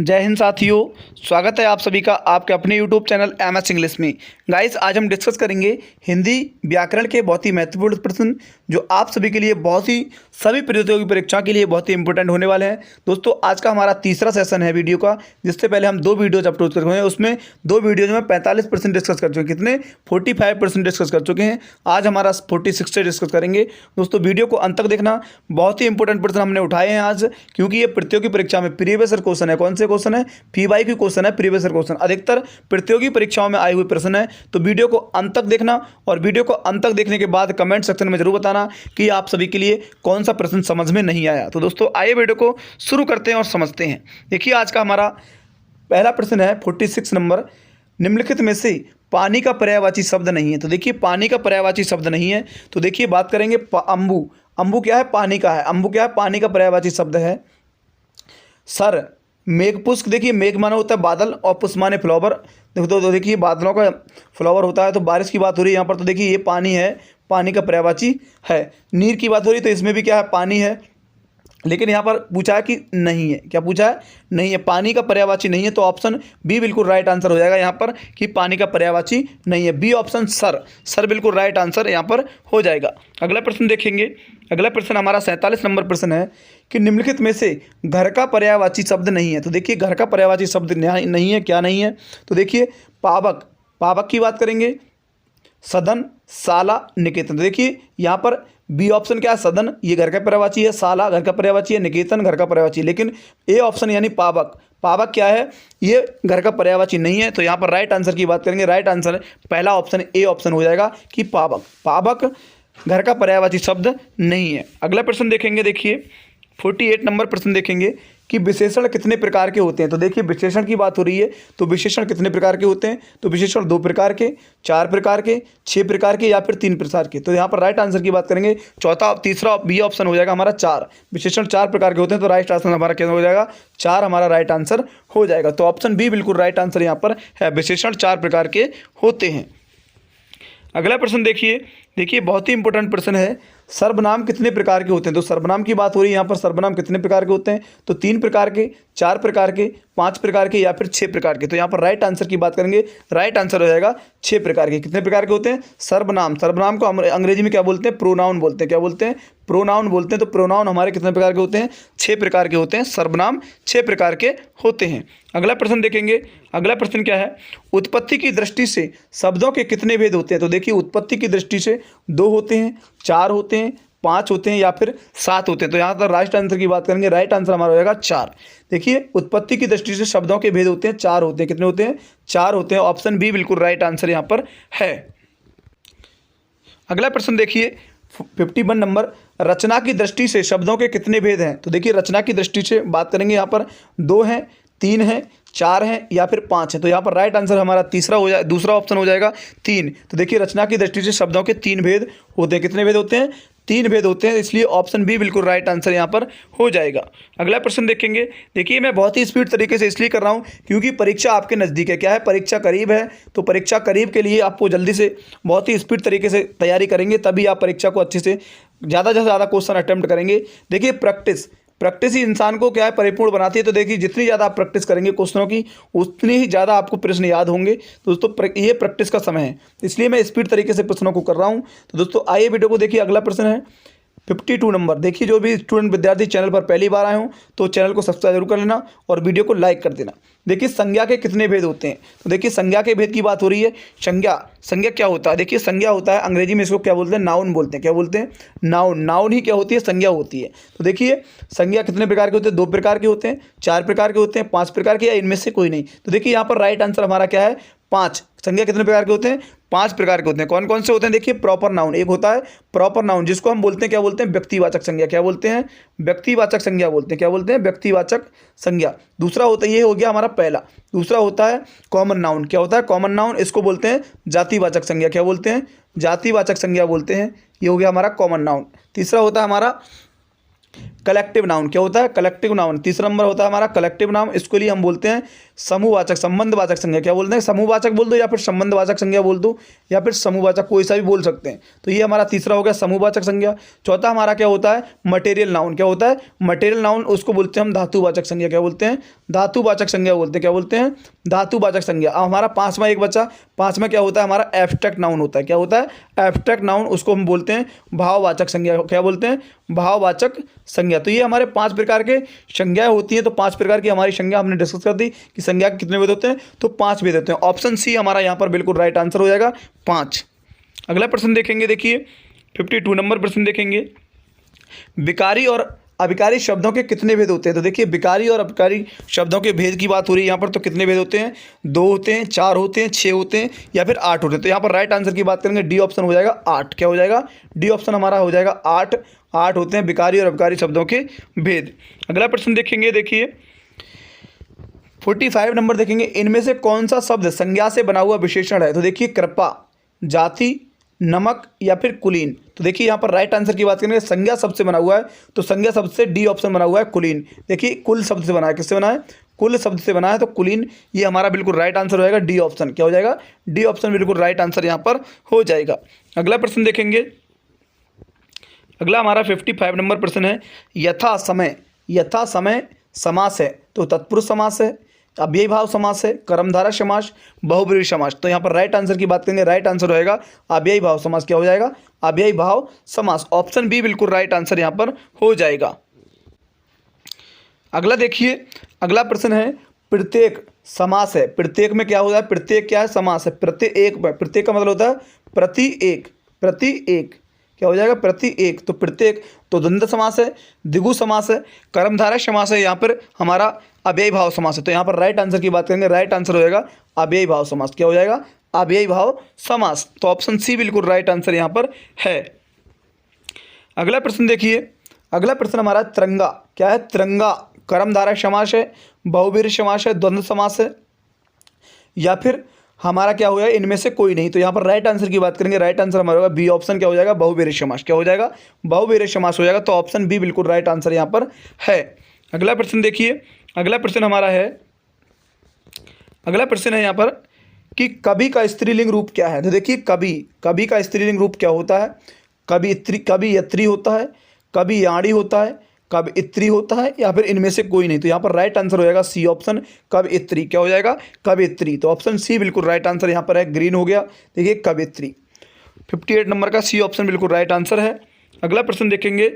जय हिंद साथियों, स्वागत है आप सभी का आपके अपने यूट्यूब चैनल MS इंग्लिश में। गाइस, आज हम डिस्कस करेंगे हिंदी व्याकरण के बहुत ही महत्वपूर्ण प्रश्न जो आप सभी के लिए सभी प्रतियोगी परीक्षा के लिए बहुत ही इंपॉर्टेंट होने वाले हैं। दोस्तों, आज का हमारा तीसरा सेशन है वीडियो का, जिससे पहले हम 2 वीडियोज अपलोड कर चुके हैं। उसमें 2 वीडियोज में 45% डिस्कस कर चुके हैं। कितने? 45% डिस्कस कर चुके हैं। आज हमारा 46 से डिस्कस करेंगे। दोस्तों, वीडियो को अंत तक देखना। बहुत ही इंपॉर्टेंट प्रश्न हमने उठाए हैं आज, क्योंकि ये प्रतियोगी परीक्षा में प्रीवियस ईयर क्वेश्चन है। कौन से क्वेश्चन है? PYQ क्वेश्चन है, प्रीवियस ईयर क्वेश्चन। अधिकतर प्रतियोगी परीक्षाओं में आए हुए प्रश्न है। तो वीडियो को अंत तक देखना, और वीडियो को अंत तक देखने के बाद कमेंट सेक्शन में जरूर बताना कि आप सभी के लिए कौन सा प्रश्न समझ में नहीं आया। तो दोस्तों, आइए वीडियो को शुरू करते हैं और समझते हैं। देखिए, आज का हमारा पहला प्रश्न है 46 नंबर। निम्नलिखित में से पानी का पर्यायवाची शब्द नहीं है। तो देखिए, पानी का पर्यायवाची शब्द नहीं है। तो देखिए, बात करेंगे अम्बु। अम्बु क्या है? पानी का है। अम्बु क्या है? पानी का पर्यायवाची शब्द है। सर, मेघपुष्प। देखिए, मेघ माना होता है बादल और पुष्प माने फ्लावर। तो देखिए, बादलों का फ्लावर होता है, तो बारिश की बात हो रही है यहाँ पर। तो देखिए, ये पानी है, पानी का पर्यायवाची है। नीर की बात हो रही है, तो इसमें भी क्या है? पानी है। लेकिन यहाँ पर पूछा है कि नहीं है। क्या पूछा है? नहीं है, पानी का पर्यायवाची नहीं है। तो ऑप्शन बी बिल्कुल राइट आंसर हो जाएगा यहाँ पर, कि पानी का पर्यायवाची नहीं है। बी ऑप्शन सर, सर बिल्कुल राइट आंसर यहाँ पर हो जाएगा। अगला प्रश्न देखेंगे। अगला प्रश्न हमारा 47 नंबर प्रश्न है कि निम्नलिखित में से घर का पर्यायवाची शब्द नहीं है। तो देखिए, घर का पर्यायवाची शब्द नहीं है। क्या नहीं है? तो देखिए, पावक। पावक की बात करेंगे। सदन, साला, निकेतन। तो देखिए, यहाँ पर बी ऑप्शन क्या है? सदन, ये घर का पर्यायवाची है। साला घर का पर्यायवाची है। निकेतन घर का पर्यायवाची। लेकिन ए ऑप्शन यानी पावक, पावक क्या है? ये घर का पर्यायवाची नहीं है। तो यहाँ पर राइट आंसर की बात करेंगे। राइट आंसर पहला ऑप्शन ए ऑप्शन हो जाएगा, कि पावक। पावक घर का पर्यायवाची शब्द नहीं है। अगला प्रश्न देखेंगे। देखिए, 48 नंबर प्रश्न देखेंगे कि विशेषण कितने प्रकार के होते हैं। तो देखिए, विशेषण की बात हो रही है, तो विशेषण कितने प्रकार के होते हैं? तो विशेषण 2 प्रकार के, 4 प्रकार के, 6 प्रकार के, या फिर 3 प्रकार के। तो यहाँ पर राइट आंसर की बात करेंगे। तीसरा बी ऑप्शन हो जाएगा हमारा 4। विशेषण 4 प्रकार के होते हैं। तो राइट आंसर हमारा क्या हो जाएगा? 4 हमारा राइट आंसर हो जाएगा। तो ऑप्शन बी बिल्कुल राइट आंसर यहाँ पर है। विशेषण 4 प्रकार के होते हैं। अगला प्रश्न देखिए। देखिए, बहुत ही इंपॉर्टेंट प्रश्न है। सर्वनाम कितने प्रकार के होते हैं? तो सर्वनाम की बात हो रही है यहाँ पर। सर्वनाम कितने प्रकार के होते हैं? तो 3 प्रकार के, 4 प्रकार के, 5 प्रकार के, या फिर 6 प्रकार के। तो यहाँ पर राइट आंसर की बात करेंगे। राइट आंसर हो जाएगा 6 प्रकार के। कितने प्रकार के होते हैं? सर्वनाम। सर्वनाम को अंग्रेजी में क्या बोलते हैं? प्रोनाउन बोलते हैं। क्या बोलते हैं? प्रोनाउन बोलते हैं। तो प्रोनाउन हमारे कितने प्रकार के होते हैं? 6 प्रकार के होते हैं। सर्वनाम 6 प्रकार के होते हैं। अगला प्रश्न देखेंगे। अगला प्रश्न क्या है? उत्पत्ति की दृष्टि से शब्दों के कितने भेद होते हैं? तो देखिए, उत्पत्ति की दृष्टि से 2 होते हैं, 4 होते हैं, 5 होते हैं, या फिर 7 होते हैं। तो यहाँ पर राइट आंसर की बात करेंगे। राइट आंसर हमारा हो जाएगा 4। देखिए, उत्पत्ति की दृष्टि से शब्दों के भेद होते हैं, 4 होते हैं। कितने होते हैं? 4 होते हैं। ऑप्शन बी बिल्कुल राइट आंसर यहाँ पर है। अगला प्रश्न देखिए, 51 नंबर। रचना की दृष्टि से शब्दों के कितने भेद हैं? तो देखिए, रचना की दृष्टि से बात करेंगे। यहाँ पर 2 हैं, 3 हैं, 4 हैं, या फिर 5 है। तो यहाँ पर राइट आंसर हमारा दूसरा ऑप्शन हो जाएगा 3। तो देखिए, रचना की दृष्टि से शब्दों के 3 भेद होते हैं। कितने भेद होते हैं? 3 भेद होते हैं। इसलिए ऑप्शन बी बिल्कुल राइट आंसर यहाँ पर हो जाएगा। अगला प्रश्न देखेंगे। देखिए, मैं बहुत ही स्पीड तरीके से इसलिए कर रहा हूँ क्योंकि परीक्षा आपके नज़दीक है। क्या है? परीक्षा करीब है। तो परीक्षा करीब के लिए आपको जल्दी से बहुत ही स्पीड तरीके से तैयारी करेंगे, तभी आप परीक्षा को अच्छे से ज़्यादा से ज़्यादा क्वेश्चन अटेम्प्ट करेंगे। देखिए, प्रैक्टिस ही इंसान को क्या है? परिपूर्ण बनाती है। तो देखिए, जितनी ज़्यादा आप प्रैक्टिस करेंगे क्वेश्चनों की, उतनी ही ज़्यादा आपको प्रश्न याद होंगे। तो दोस्तों, ये प्रैक्टिस का समय है, इसलिए मैं स्पीड तरीके से प्रश्नों को कर रहा हूँ। तो दोस्तों, आइए वीडियो को देखिए। अगला प्रश्न है 52 नंबर। देखिए, जो भी स्टूडेंट विद्यार्थी चैनल पर पहली बार आए हों तो चैनल को सब्सक्राइब जरूर कर लेना और वीडियो को लाइक कर देना। देखिए, संज्ञा के कितने भेद होते हैं? तो देखिए, संज्ञा के भेद की बात हो रही है। संज्ञा क्या होता है? देखिए, संज्ञा होता है, अंग्रेजी में इसको क्या बोलते हैं? नाउन बोलते हैं। क्या बोलते हैं? नाउन। नाउन ही क्या होती है? संज्ञा होती है। तो देखिए, संज्ञा कितने प्रकार के होते हैं? 2 प्रकार के होते हैं, 4 प्रकार के होते हैं, 5 प्रकार के, या इनमें से कोई नहीं। तो देखिए, यहाँ पर राइट आंसर हमारा क्या है? 5। संज्ञा कितने प्रकार के होते हैं? 5 प्रकार के होते हैं। कौन कौन से होते हैं? देखिए, प्रॉपर नाउन एक होता है। प्रॉपर नाउन जिसको हम बोलते हैं, क्या बोलते हैं? व्यक्तिवाचक संज्ञा। क्या बोलते हैं? व्यक्तिवाचक संज्ञा बोलते हैं। क्या बोलते हैं? व्यक्तिवाचक संज्ञा। दूसरा होता है, ये हो गया हमारा पहला। दूसरा होता है कॉमन नाउन। क्या होता है? Common noun. इसको बोलते हैं जातिवाचक संज्ञा। क्या बोलते हैं? जातिवाचक संज्ञा बोलते हैं। ये हो गया हमारा कॉमन नाउन। तीसरा होता है हमारा कलेक्टिव नाउन क्या होता है? Collective noun. तीसरा नंबर होता है हमारा कलेक्टिव नाउन, इसके लिए हम बोलते हैं समूहवाचक, संबंधवाचक संज्ञा। क्या बोलते हैं? समूहवाचक बोल दो या फिर संबंधवाचक संज्ञा बोल दो या फिर समूहवाचक, कोई सा भी बोल सकते हैं। तो ये हमारा तीसरा हो गया समूहवाचक संज्ञा। चौथा हमारा क्या होता है? Material noun. क्या होता है? मटेरियल नाउन, उसको बोलते हैं हम धातुवाचक संज्ञा। क्या बोलते हैं? धातुवाचक संज्ञा बोलते हैं। क्या बोलते हैं? धातुवाचक संज्ञा। अब हमारा पांचवा एक बचा, पांचवा क्या होता है? हमारा एब्स्ट्रैक्ट नाउन होता है। क्या होता है? एब्स्ट्रैक्ट नाउन, उसको हम बोलते हैं भाववाचक संज्ञा। क्या बोलते हैं? भाववाचक संज्ञा। तो ये हमारे 5 प्रकार के संज्ञाएं होती हैं। तो 5 प्रकार की हमारी संज्ञा हमने डिस्कस कर दी कि संज्ञा के कितने भेद होते हैं, तो 5 भेद होते हैं। ऑप्शन सी हमारा यहाँ पर बिल्कुल राइट आंसर हो जाएगा, 5। अगला प्रश्न देखेंगे, देखिए 52 नंबर प्रश्न देखेंगे, विकारी और अभिकारी शब्दों के कितने भेद होते हैं? तो देखिए विकारी और अभिकारी शब्दों के भेद की बात हो रही है यहाँ पर, तो कितने भेद होते हैं? 2 होते हैं, 4 होते हैं, 6 होते हैं या फिर 8 होते हैं। तो यहाँ पर राइट आंसर की बात करेंगे, डी ऑप्शन हो जाएगा 8। क्या हो जाएगा? डी ऑप्शन हमारा हो जाएगा 8। 8 होते हैं विकारी और अभिकारी शब्दों के भेद। अगला प्रश्न देखेंगे, देखिए 45 नंबर देखेंगे, इनमें से कौन सा शब्द संज्ञा से बना हुआ विशेषण है? तो देखिए कृपा, जाति, नमक या फिर कुलीन। तो देखिए यहाँ पर राइट आंसर की बात करेंगे, संज्ञा शब्द से बना हुआ है, तो संज्ञा शब्द से डी ऑप्शन बना हुआ है कुलीन। देखिए कुल शब्द से बना है, किससे बना है? कुल शब्द से बना है, तो कुलीन ये हमारा बिल्कुल राइट आंसर हो जाएगा, डी ऑप्शन। क्या हो जाएगा? डी ऑप्शन बिल्कुल राइट आंसर यहाँ पर हो जाएगा। अगला प्रश्न देखेंगे, अगला हमारा 55 नंबर प्रश्न है, यथा समय। यथा समय समास है, तो तत्पुरुष समास है, अव्ययी भाव समास है, कर्मधारय समास, बहुब्रीहि समास। तो यहाँ पर राइट आंसर की बात करेंगे, राइट आंसर होएगा अव्ययी भाव समास। क्या हो जाएगा? अव्ययी भाव समास। ऑप्शन बी बिल्कुल राइट आंसर यहाँ पर हो जाएगा। अगला देखिए, अगला प्रश्न है, प्रत्येक समास है। प्रत्येक में क्या होता है? प्रत्येक क्या है? समास है। प्रत्येक, प्रत्येक का मतलब होता है प्रति एक। प्रति एक क्या हो जाएगा? प्रति एक। तो प्रत्येक तो द्वंद्व समास है, द्विगु समास है, कर्मधारय समास है, यहाँ पर हमारा अव्ययी भाव समास है। तो यहाँ पर राइट आंसर की बात करेंगे, राइट आंसर हो जाएगा अव्ययी भाव समास। क्या हो जाएगा? अव्ययी भाव समास। तो ऑप्शन सी बिल्कुल राइट आंसर यहाँ पर है। अगला प्रश्न देखिए, अगला प्रश्न हमारा तिरंगा। क्या है? तिरंगा कर्मधारय समास है, बहुब्रीहि समास है, द्वंद्व समास है या फिर हमारा क्या हो गया? इनमें से कोई नहीं। तो यहाँ पर राइट आंसर की बात करेंगे, राइट आंसर हमारा होगा बी ऑप्शन। क्या हो जाएगा? बहुब्रीहि समास। क्या हो जाएगा? बहुब्रीहि समास हो जाएगा। तो ऑप्शन बी बिल्कुल राइट आंसर यहाँ पर है। अगला प्रश्न देखिए, अगला प्रश्न हमारा है, अगला प्रश्न है यहाँ पर कि कवि का स्त्रीलिंग रूप क्या है? तो देखिए कवि, कवि का स्त्रीलिंग रूप क्या होता है? कवि इत्री, कवि यत्री होता है, कवि याणी होता है, कब इत्री होता है या फिर इनमें से कोई नहीं। तो यहाँ पर राइट आंसर हो जाएगा सी ऑप्शन, कब इत्री। क्या हो जाएगा? कब इत्री। तो ऑप्शन सी बिल्कुल राइट आंसर यहाँ पर है, ग्रीन हो गया। देखिए कब इत्री, 58 नंबर का सी ऑप्शन बिल्कुल राइट आंसर है। अगला प्रश्न देखेंगे,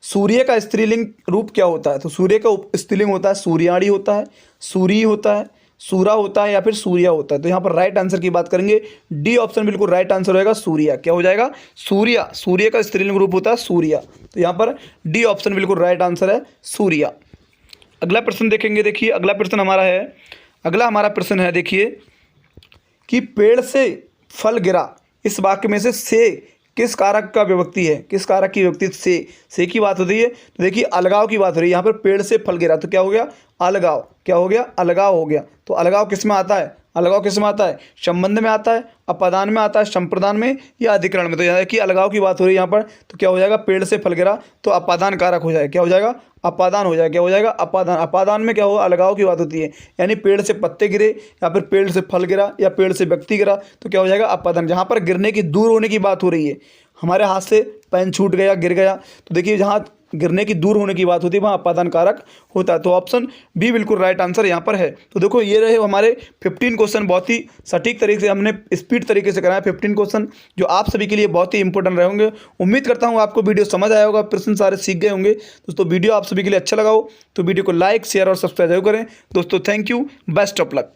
सूर्य का स्त्रीलिंग रूप क्या होता है? तो सूर्य का स्त्रीलिंग होता है सूर्याणी होता है, सूरी होता है, सूरा होता है या फिर सूर्या होता है। तो यहाँ पर राइट आंसर की बात करेंगे, डी ऑप्शन बिल्कुल राइट आंसर होगा सूर्या। क्या हो जाएगा? सूर्या। सूर्य का स्त्रीलिंग रूप होता है सूर्या। तो यहाँ पर डी ऑप्शन बिल्कुल राइट आंसर है सूर्या। अगला प्रश्न देखेंगे, देखिए अगला प्रश्न हमारा है, अगला हमारा प्रश्न है देखिए कि पेड़ से फल गिरा, इस वाक्य में से किस कारक का विभक्ति है? किस कारक की विभक्ति? से की बात होती है। तो देखिए अलगाव की बात हो रही है यहाँ पर, पेड़ से फल गिरा, तो क्या हो गया? अलगाव। क्या हो गया? अलगाव हो गया। तो अलगाव किस में आता है? अलगाव किस में आता है? संबंध में आता है, अपादान में आता है, संप्रदान में या अधिकरण में। तो यहाँ कि अलगाव की बात हो रही है यहाँ पर, तो क्या हो जाएगा? पेड़ से फल गिरा, तो अपादान कारक हो जाएगा। क्या हो जाएगा? अपादान हो जाएगा। क्या हो जाएगा? अपादान। अपादान में क्या होगा? अलगाव की बात होती है, यानी पेड़ से पत्ते गिरे या फिर पेड़ से फल गिरा या पेड़ से व्यक्ति गिरा, तो क्या हो जाएगा? अपादान। जहाँ पर गिरने की, दूर होने की बात हो रही है, हमारे हाथ से पेन छूट गया, गिर गया, तो देखिए जहाँ गिरने की, दूर होने की बात होती है, वहाँ अपादान कारक होता है। तो ऑप्शन बी बिल्कुल राइट आंसर यहाँ पर है। तो देखो ये रहे हमारे 15 क्वेश्चन, बहुत ही सटीक तरीके से हमने स्पीड तरीके से कराया 15 क्वेश्चन, जो आप सभी के लिए बहुत ही इंपॉर्टेंट रहे होंगे। उम्मीद करता हूँ आपको वीडियो समझ आया होगा, प्रश्न सारे सीख गए होंगे। दोस्तों वीडियो आप सभी के लिए अच्छा लगा हो तो वीडियो को लाइक, शेयर और सब्सक्राइब जरूर करें। दोस्तों thank you, best of luck.